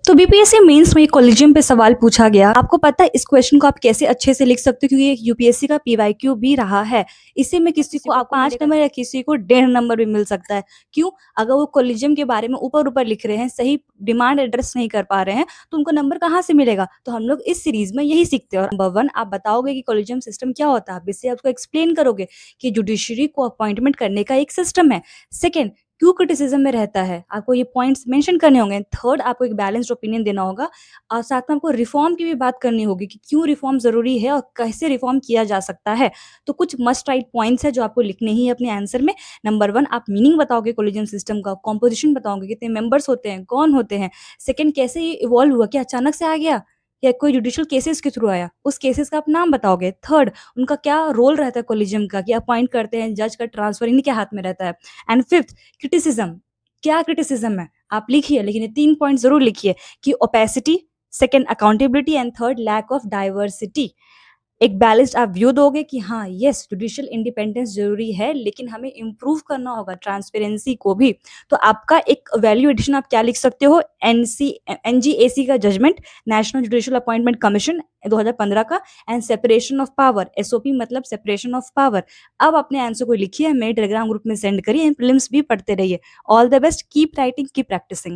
तो BPSC mains में collegium पे सवाल पूछा गया। आपको पता है इस क्वेश्चन को आप कैसे अच्छे से लिख सकते हो, क्योंकि ये यूपीएससी का पीवाईक्यू भी रहा है। इसी में किसी को आप 5 नंबर या किसी को 1.5 नंबर भी मिल सकता है। क्यों? अगर वो कॉलेजियम के बारे में ऊपर-ऊपर लिख रहे हैं, सही डिमांड एड्रेस नहीं कर पा रहे हैं, तो उनको नंबर कहाँ से मिलेगा? तो हम लोग इस सीरीज में यही सीखते हैं। और नंबर 1 आप बताओगे कि कॉलेजियम सिस्टम क्या होता है? आप इससे आपको एक्सप्लेन करोगे कि जुडिशरी को अपॉइंटमेंट करने का एक सिस्टम है। सेकंड, क्यों क्रिटिसिज्म में रहता है, आपको ये पॉइंट्स मेंशन करने होंगे। थर्ड, आपको एक बैलेंस्ड ओपिनियन देना होगा और साथ में आपको रिफॉर्म की भी बात करनी होगी कि क्यों रिफॉर्म ज़रूरी है और कैसे रिफॉर्म किया जा सकता है। तो कुछ मस्ट राइट पॉइंट्स हैं जो आपको लिखने ही है अपने आंसर में। नंबर 1 आप मीनिंग बताओगे कॉलेजियम सिस्टम का, कॉम्पोजिशन बताओगे, कितने मेंबर्स होते हैं, कौन होते हैं। सेकंड, कैसे ये इवॉल्व हुआ, क्या अचानक से आ गया या कोई जुडिशियल केसेस के थ्रू आया, उस केसेस का आप नाम बताओगे। थर्ड, उनका क्या रोल रहता है कॉलेजियम का, कि अपॉइंट करते हैं, जज का ट्रांसफर इन्हीं के हाथ में रहता है। एंड फिफ्थ, क्रिटिसिज्म, क्या क्रिटिसिज्म है आप लिखिए, लेकिन ये 3 पॉइंट जरूर लिखिए कि opacity, second accountability and third lack of diversity. एक बैलेंस्ड आप व्यू दोगे कि हाँ यस जुडिशियल इंडिपेंडेंस जरूरी है, लेकिन हमें इम्प्रूव करना होगा ट्रांसपेरेंसी को भी। तो आपका एक वैल्यू एडिशन आप क्या लिख सकते हो, एनजीएसी का judgement, national judicial appointment commission 2015 का, and separation of power, SOP मतलब सेपरेशन ऑफ पावर। अब अपने आंसर को लिखिए, मेरे टेलीग्राम ग्रुप में सेंड करिए, प्रीलिम्स भी पढ़ते रहिए। All the best, keep writing, keep practising.